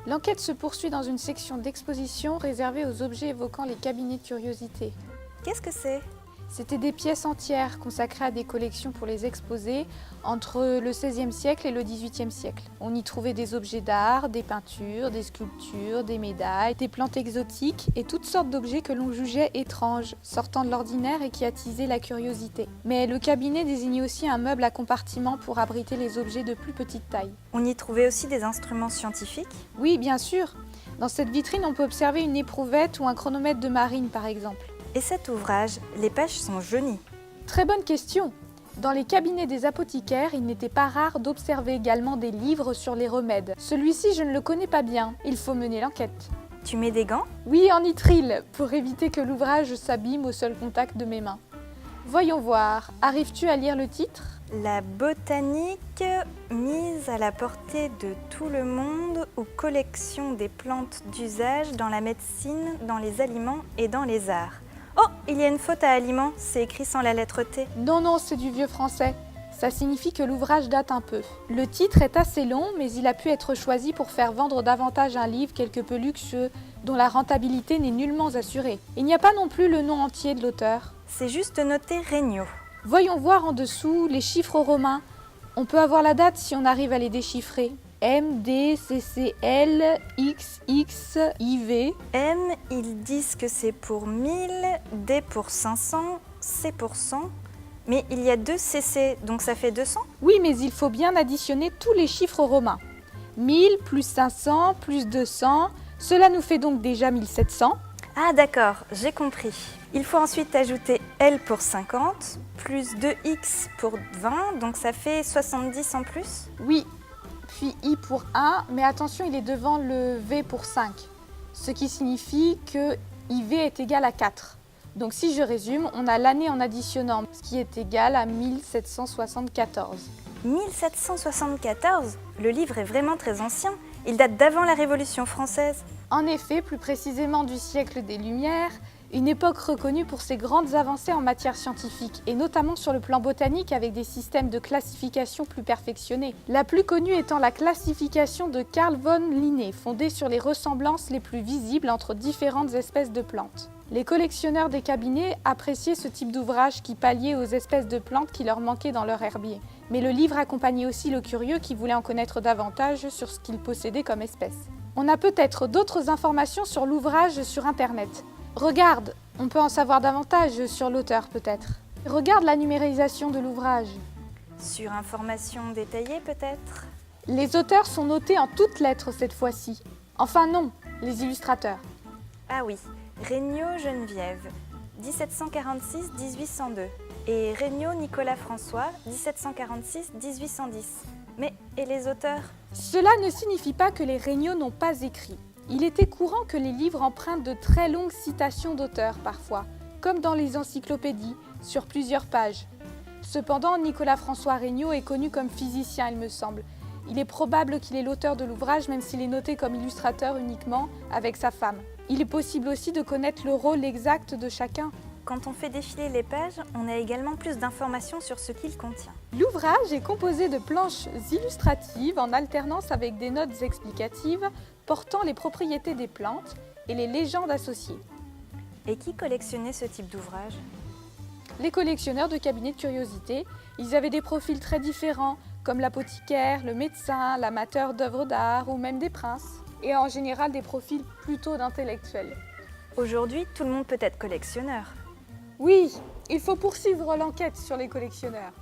L'enquête se poursuit dans une section d'exposition réservée aux objets évoquant les cabinets de curiosité. Qu'est-ce que c'est? C'était des pièces entières consacrées à des collections pour les exposer entre le XVIe siècle et le XVIIIe siècle. On y trouvait des objets d'art, des peintures, des sculptures, des médailles, des plantes exotiques et toutes sortes d'objets que l'on jugeait étranges, sortant de l'ordinaire et qui attisaient la curiosité. Mais le cabinet désignait aussi un meuble à compartiment pour abriter les objets de plus petite taille. On y trouvait aussi des instruments scientifiques? Oui, bien sûr. Dans cette vitrine, on peut observer une éprouvette ou un chronomètre de marine, par exemple. Et cet ouvrage, les pages sont jaunies. Très bonne question. Dans les cabinets des apothicaires, il n'était pas rare d'observer également des livres sur les remèdes. Celui-ci, je ne le connais pas bien. Il faut mener l'enquête. Tu mets des gants? Oui, en nitrile, pour éviter que l'ouvrage s'abîme au seul contact de mes mains. Voyons voir. Arrives-tu à lire le titre ? La botanique mise à la portée de tout le monde ou collection des plantes d'usage dans la médecine, dans les aliments et dans les arts. Oh, il y a une faute à aliment, c'est écrit sans la lettre T. Non, c'est du vieux français. Ça signifie que l'ouvrage date un peu. Le titre est assez long, mais il a pu être choisi pour faire vendre davantage un livre quelque peu luxueux, dont la rentabilité n'est nullement assurée. Il n'y a pas non plus le nom entier de l'auteur. C'est juste noté Regnault. Voyons voir en dessous les chiffres romains. On peut avoir la date si on arrive à les déchiffrer. M, D, C, C, L, X, X, IV. M, ils disent que c'est pour 1000, D pour 500, C pour 100. Mais il y a 2 CC, donc ça fait 200? Oui, mais il faut bien additionner tous les chiffres romains. 1000 plus 500 plus 200, cela nous fait donc déjà 1700. Ah d'accord, j'ai compris. Il faut ensuite ajouter L pour 50, plus 2X pour 20, donc ça fait 70 en plus? Oui, puis I pour 1, mais attention, il est devant le V pour 5, ce qui signifie que IV est égal à 4. Donc si je résume, on a l'année en additionnant, ce qui est égal à 1774. 1774? Le livre est vraiment très ancien. Il date d'avant la Révolution française. En effet, plus précisément du siècle des Lumières, une époque reconnue pour ses grandes avancées en matière scientifique, et notamment sur le plan botanique avec des systèmes de classification plus perfectionnés. La plus connue étant la classification de Carl von Linné, fondée sur les ressemblances les plus visibles entre différentes espèces de plantes. Les collectionneurs des cabinets appréciaient ce type d'ouvrage qui palliait aux espèces de plantes qui leur manquaient dans leur herbier. Mais le livre accompagnait aussi le curieux qui voulait en connaître davantage sur ce qu'il possédait comme espèce. On a peut-être d'autres informations sur l'ouvrage sur Internet. Regarde, on peut en savoir davantage sur l'auteur peut-être. Regarde la numérisation de l'ouvrage. Sur information détaillée peut-être? Les auteurs sont notés en toutes lettres cette fois-ci. Enfin non, les illustrateurs. Ah oui, Regnault Geneviève, 1746-1802. Et Regnault Nicolas François, 1746-1810. Mais, et les auteurs? Cela ne signifie pas que les Regnault n'ont pas écrit. Il était courant que les livres empruntent de très longues citations d'auteurs parfois, comme dans les encyclopédies, sur plusieurs pages. Cependant, Nicolas François Regnault est connu comme physicien, il me semble. Il est probable qu'il est l'auteur de l'ouvrage, même s'il est noté comme illustrateur uniquement, avec sa femme. Il est possible aussi de connaître le rôle exact de chacun. Quand on fait défiler les pages, on a également plus d'informations sur ce qu'il contient. L'ouvrage est composé de planches illustratives en alternance avec des notes explicatives portant les propriétés des plantes et les légendes associées. Et qui collectionnait ce type d'ouvrage? Les collectionneurs de cabinets de curiosité, ils avaient des profils très différents, comme l'apothicaire, le médecin, l'amateur d'œuvres d'art ou même des princes, et en général des profils plutôt d'intellectuels. Aujourd'hui, tout le monde peut être collectionneur. Oui, il faut poursuivre l'enquête sur les collectionneurs.